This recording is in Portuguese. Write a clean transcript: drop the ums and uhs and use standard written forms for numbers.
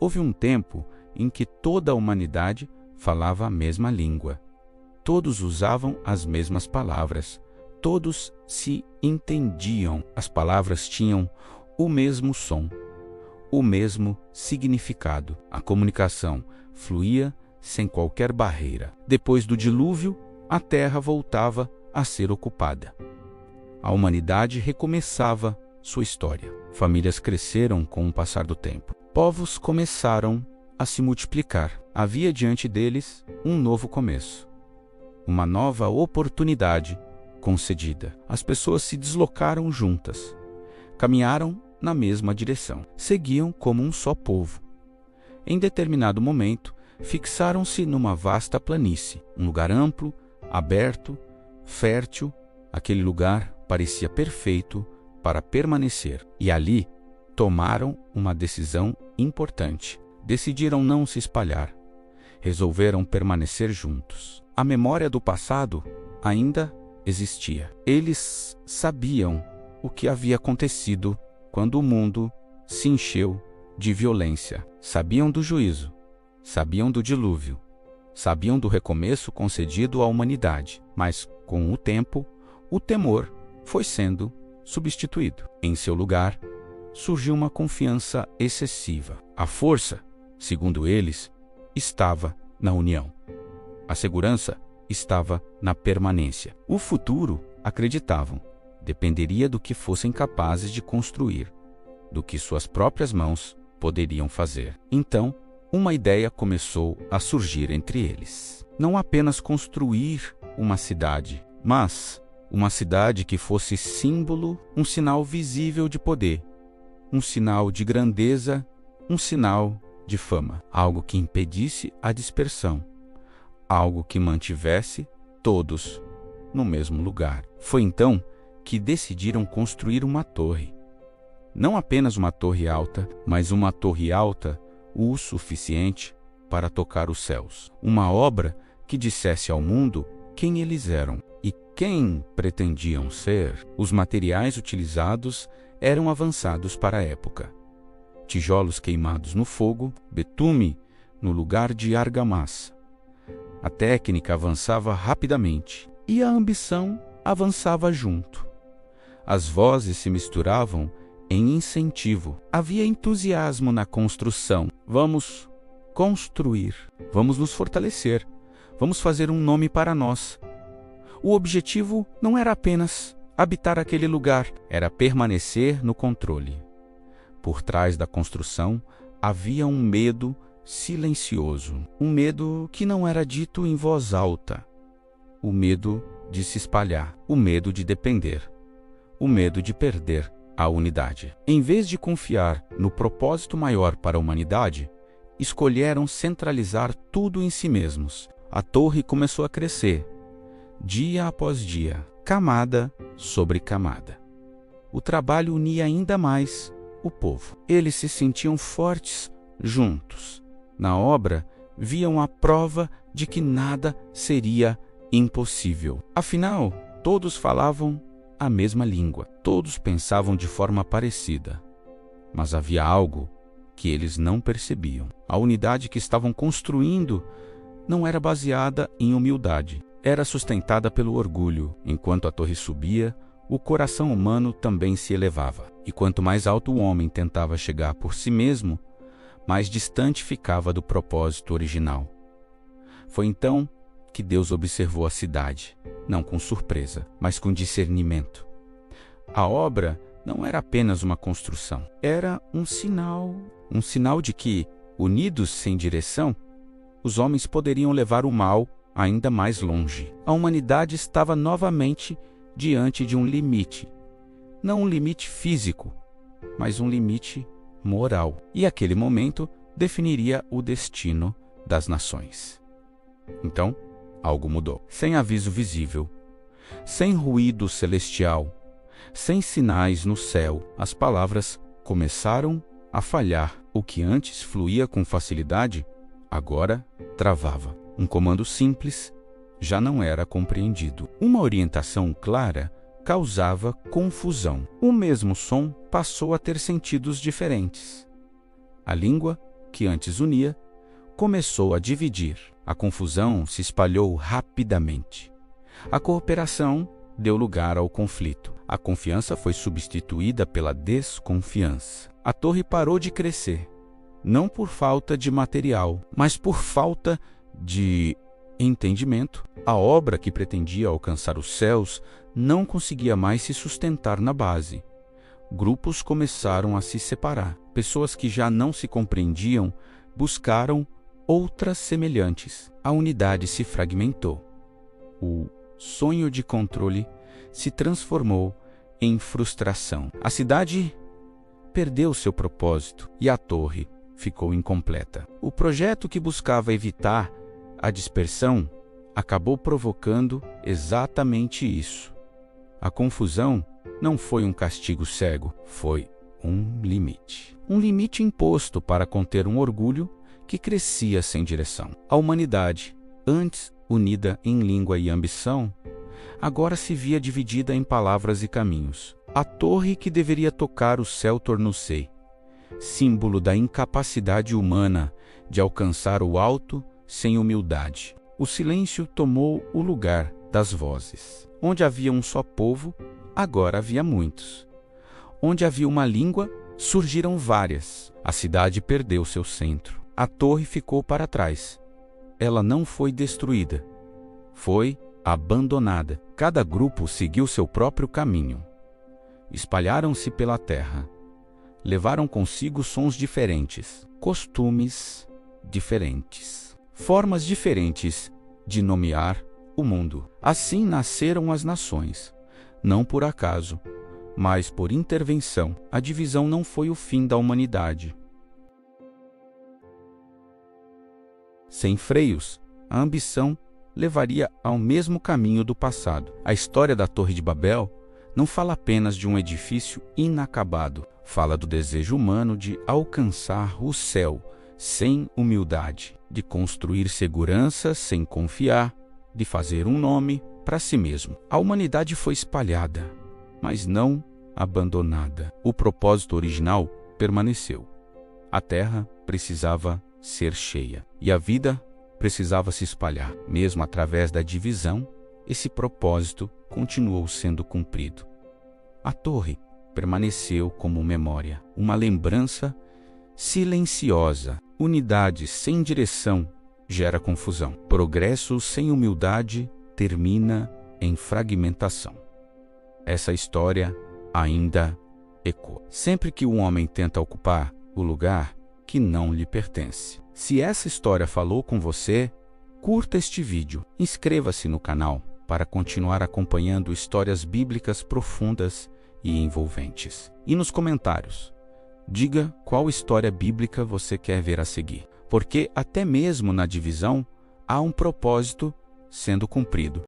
Houve um tempo em que toda a humanidade falava a mesma língua. Todos usavam as mesmas palavras. Todos se entendiam. As palavras tinham o mesmo som, o mesmo significado. A comunicação fluía sem qualquer barreira. Depois do dilúvio, a terra voltava a ser ocupada. A humanidade recomeçava sua história. Famílias cresceram com o passar do tempo. Povos começaram a se multiplicar. Havia diante deles um novo começo, uma nova oportunidade concedida. As pessoas se deslocaram juntas, caminharam na mesma direção, seguiam como um só povo. Em determinado momento, fixaram-se numa vasta planície, um lugar amplo, aberto, fértil. Aquele lugar parecia perfeito para permanecer, e ali tomaram uma decisão importante. Decidiram não se espalhar. Resolveram permanecer juntos. A memória do passado ainda existia. Eles sabiam o que havia acontecido quando o mundo se encheu de violência. Sabiam do juízo, sabiam do dilúvio, sabiam do recomeço concedido à humanidade, mas, com o tempo, o temor foi sendo substituído. Em seu lugar, surgiu uma confiança excessiva. A força, segundo eles, estava na união. A segurança estava na permanência. O futuro, acreditavam, dependeria do que fossem capazes de construir, do que suas próprias mãos poderiam fazer. Então, uma ideia começou a surgir entre eles. Não apenas construir uma cidade, mas uma cidade que fosse símbolo, um sinal visível de poder, um sinal de grandeza, um sinal de fama, algo que impedisse a dispersão, algo que mantivesse todos no mesmo lugar. Foi então que decidiram construir uma torre. Não apenas uma torre alta, mas uma torre alta o suficiente para tocar os céus. Uma obra que dissesse ao mundo quem eles eram e quem pretendiam ser. Os materiais utilizados eram avançados para a época. Tijolos queimados no fogo, betume no lugar de argamassa. A técnica avançava rapidamente e a ambição avançava junto. As vozes se misturavam em incentivo. Havia entusiasmo na construção. Vamos construir, vamos nos fortalecer, vamos fazer um nome para nós. O objetivo não era apenas habitar aquele lugar, era permanecer no controle. Por trás da construção havia um medo silencioso, um medo que não era dito em voz alta, o medo de se espalhar, o medo de depender, o medo de perder a unidade. Em vez de confiar no propósito maior para a humanidade, escolheram centralizar tudo em si mesmos. A torre começou a crescer, dia após dia, camada sobre camada. O trabalho unia ainda mais o povo. Eles se sentiam fortes juntos. Na obra, viam a prova de que nada seria impossível. Afinal, todos falavam a mesma língua. Todos pensavam de forma parecida. Mas havia algo que eles não percebiam. A unidade que estavam construindo não era baseada em humildade. Era sustentada pelo orgulho. Enquanto a torre subia, o coração humano também se elevava. E quanto mais alto o homem tentava chegar por si mesmo, mais distante ficava do propósito original. Foi então que Deus observou a cidade, não com surpresa, mas com discernimento. A obra não era apenas uma construção, era um sinal de que, unidos sem direção, os homens poderiam levar o mal ainda mais longe. A humanidade estava novamente diante de um limite, não um limite físico, mas um limite moral. E aquele momento definiria o destino das nações. Então, algo mudou. Sem aviso visível, sem ruído celestial, sem sinais no céu, as palavras começaram a falhar. O que antes fluía com facilidade, agora travava. Um comando simples já não era compreendido. Uma orientação clara causava confusão. O mesmo som passou a ter sentidos diferentes. A língua que antes unia, começou a dividir. A confusão se espalhou rapidamente. A cooperação deu lugar ao conflito. A confiança foi substituída pela desconfiança. A torre parou de crescer, não por falta de material, mas por falta de entendimento. A obra que pretendia alcançar os céus não conseguia mais se sustentar na base. Grupos começaram a se separar. Pessoas que já não se compreendiam buscaram outras semelhantes. A unidade se fragmentou. O sonho de controle se transformou em frustração. A cidade perdeu seu propósito e a torre ficou incompleta. O projeto que buscava evitar a dispersão acabou provocando exatamente isso. A confusão não foi um castigo cego, foi um limite. Um limite imposto para conter um orgulho que crescia sem direção. A humanidade, antes unida em língua e ambição, agora se via dividida em palavras e caminhos. A torre que deveria tocar o céu tornou-se símbolo da incapacidade humana de alcançar o alto sem humildade. O silêncio tomou o lugar das vozes. Onde havia um só povo, agora havia muitos. Onde havia uma língua, surgiram várias. A cidade perdeu seu centro. A torre ficou para trás. Ela não foi destruída. Foi abandonada. Cada grupo seguiu seu próprio caminho. Espalharam-se pela terra. Levaram consigo sons diferentes, costumes diferentes, formas diferentes de nomear o mundo. Assim nasceram as nações, não por acaso, mas por intervenção. A divisão não foi o fim da humanidade. Sem freios, a ambição levaria ao mesmo caminho do passado. A história da Torre de Babel não fala apenas de um edifício inacabado, fala do desejo humano de alcançar o céu sem humildade, de construir segurança sem confiar, de fazer um nome para si mesmo. A humanidade foi espalhada, mas não abandonada. O propósito original permaneceu. A terra precisava ser cheia e a vida precisava se espalhar. Mesmo através da divisão, esse propósito continuou sendo cumprido. A torre permaneceu como memória, uma lembrança silenciosa. Unidade sem direção gera confusão. Progresso sem humildade termina em fragmentação. Essa história ainda ecoa. Sempre que um homem tenta ocupar o lugar que não lhe pertence. Se essa história falou com você, curta este vídeo. Inscreva-se no canal para continuar acompanhando histórias bíblicas profundas e envolventes. E nos comentários, diga qual história bíblica você quer ver a seguir. Porque até mesmo na divisão há um propósito sendo cumprido.